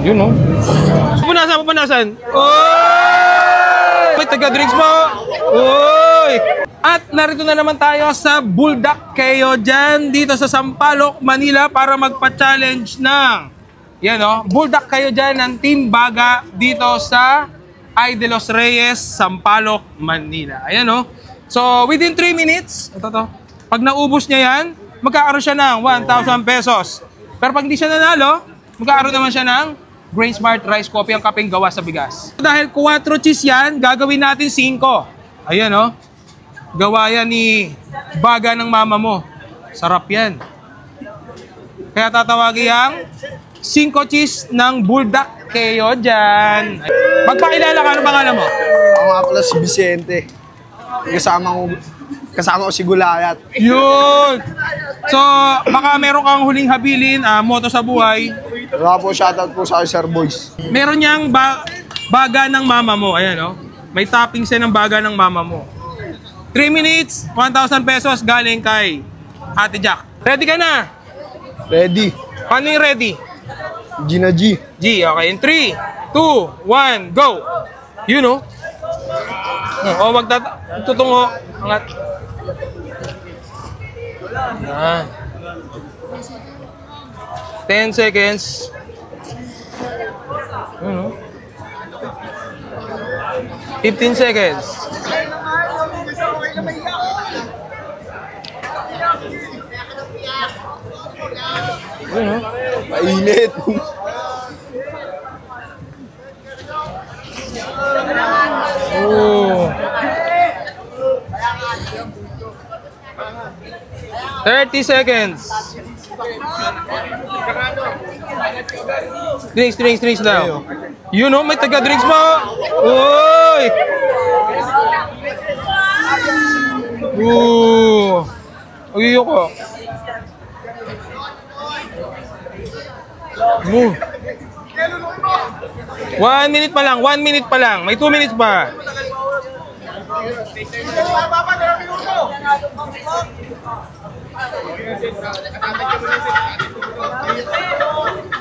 Yun, no? Pupunasan. Oy! May taga-drinks mo. Oy! At narito na naman tayo sa Bulldog Kayo dyan dito sa Sampaloc, Manila para magpa-challenge ng yan, no? Bulldog Kayo dyan ng Team Baga dito sa Ay de los Reyes, Sampaloc, Manila. Ayan, no? So, within 3 minutes, pag naubos niya yan, magkakaroon siya ng 1,000 pesos. Pero pag hindi siya nanalo, magkakaroon naman siya ng Grain Smart Rice Coffee, ang kapeng gawa sa bigas. Dahil 4 cheese yan, gagawin natin 5. Ayan, no? Gawa yan ni Baga ng mama mo. Sarap yan. Kaya tatawagin yung 5 cheese ng Bulldog Kayo dyan. Magpakilala ka, ano pangalan mo? Ako nga pala si Vicente. Kasama ko si Gulayat. Yun! So, baka meron kang huling habilin, moto sa buhay. Wala po, shoutout po sa Sir Boys. Meron niyang baga ng mama mo. Ayan, no? May toppings yan ng baga ng mama mo. 3 minutes, 1,000 pesos galing kay Ate Jack. Ready ka na? Ready. Paano yung ready? G na G. G, okay. In 3, 2, 1, go! You know? O, wag tutungo. Angat. Yan. 10 seconds. You know? 15 seconds. You know? Mainit. Oh. 30 seconds. Drinks daw. You know, may taga-drinks mo. Uy! Ayoko. 1 minute pa lang, 1 minute pa lang. May 2 minutes pa.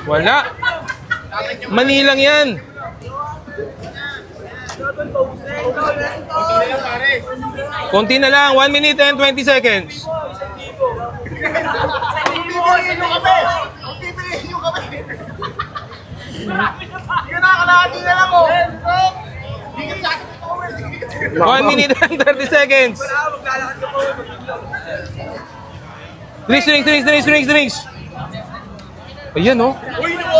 Wala. Mali lang yan. Konti na lang, 1 minute and 20 seconds. One minute and 30 seconds. Drinks. Ayan, no?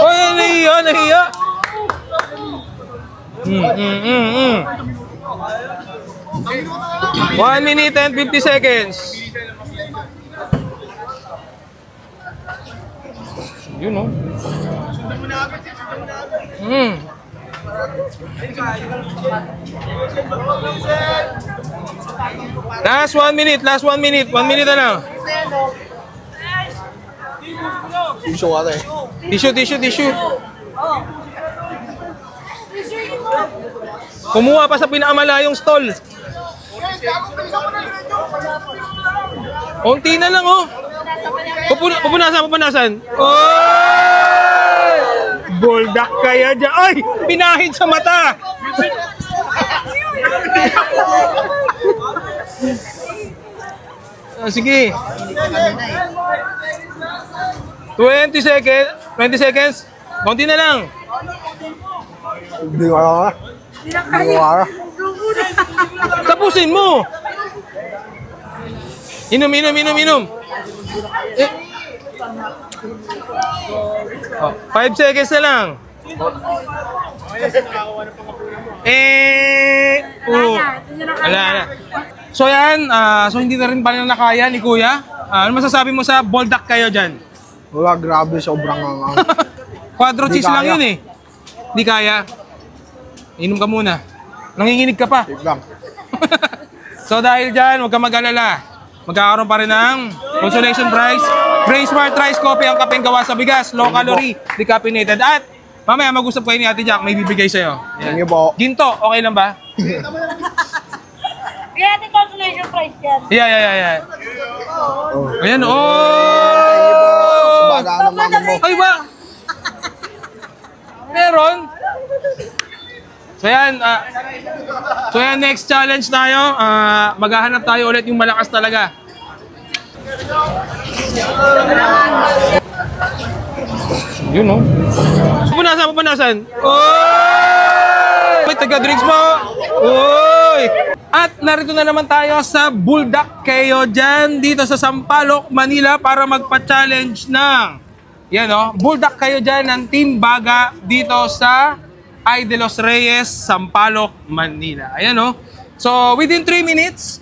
Ay, nahiya. 1 minute and 50 seconds. Yun, no? Last 1 minute. 1 minute na lang. Tissue ka eh. Tissue. Kumuha pa sa pinakamalayong stall. Unti na lang, oh. Pupunasan. Oh! Bulldog Kayo dyan. Ay! Pinahid sa mata! Sige. 20 seconds. Konti na lang. Hindi ko kaya. Tapusin mo. Inom. 5 seconds na lang. Wala na. So yan, so hindi na rin pala nakaya ni Kuya. Ano masasabi mo sa Bulldog Kayo dyan? Wala, grabe, sobrang angang. 4 cheese lang yun eh. Hindi kaya. Inom ka muna. Nanginginig ka pa. Wait lang. So dahil dyan, huwag ka mag-alala. Magkakaroon pa rin ng consolation prize. Grain Smart Rice Coffee, ang kapeng gawa sa bigas. Low calorie, decaffeinated. At mamaya mag-usap kayo ni Ate Jack, may bibigay sa'yo. Thank you po. Ginto, okay lang ba? Kaya natin consolation prize yan. Yeah. Ayan, Baga Ay ba? Meron? So yan, next challenge tayo. Maghahanap tayo ulit yung malakas talaga. Yun, no? Pupunasan. Oy! May taga-drinks mo. Oy! At narito na naman tayo sa Buldak Kayo dyan, dito sa Sampaloc, Manila, para magpa-challenge ng Buldak Kayo dyan ng Team Baga dito sa Ay de los Reyes, Sampaloc, Manila. Ayan, no? So, within 3 minutes,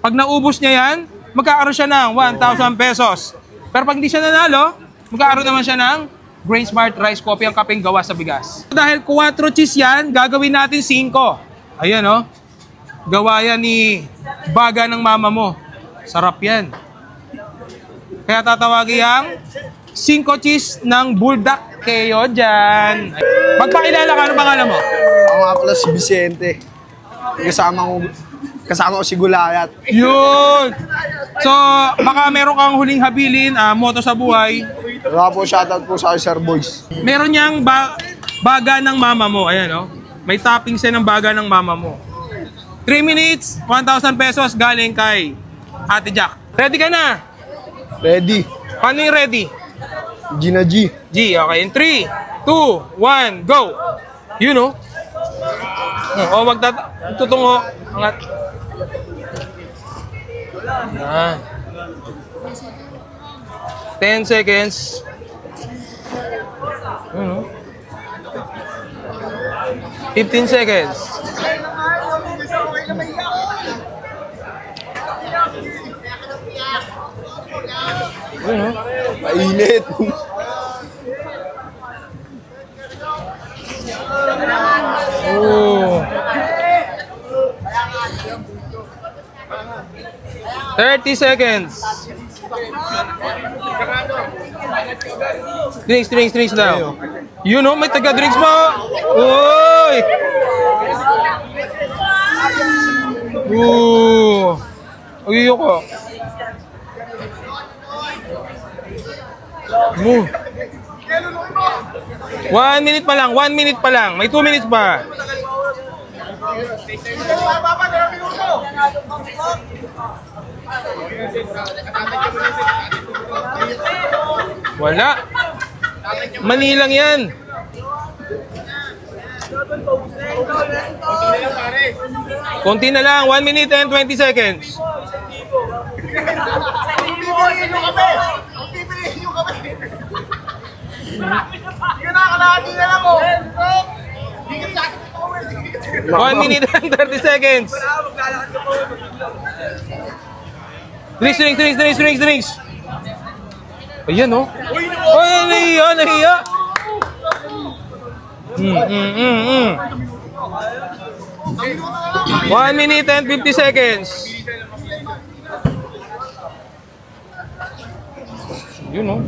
pag naubos niya yan, magkakaroon siya ng 1,000 pesos. Pero pag hindi siya nanalo, magkakaroon naman siya ng Grain Smart Rice Coffee, ang kapeng gawa sa bigas. Dahil 4 cheese yan, gagawin natin 5. Ayan, no? Gawa yan ni Baga ng mama mo. Sarap yan. Kaya tatawagin yung 5 cheese ng Buldak Kayo dyan. Magpakilala ka, ano pangalan mo? Ako nga pala si Vicente. Kasama ko si Gulayat. Yun! So, baka meron kang huling habilin, moto sa buhay. Wala po, shoutout po sa Sir Boys. Meron niyang baga ng mama mo. Ayan, no? May toppings yan ng baga ng mama mo. 3 minutes, 1,000 pesos galing kay Ate Jack. Ready ka na? Ready. Paano yung ready? Gina G. G, okay. In 3, 2, 1, go! You know? O, wag tutungo. Angat. Yan. 10 seconds. You know? 15 seconds. Mainit. Oh. 30 seconds. Drinks daw. You know, may taga-drinks mo. Uy! Ayoko. 1 minute pa lang, 1 minute pa lang. May 2 minutes pa. Wala. Mali lang yan. Konti na lang, 1 minute and 20 seconds. One minute and 30 seconds. Drinks. Ayan, no? Ay, nahiya. 1 minute and 50 seconds. You know?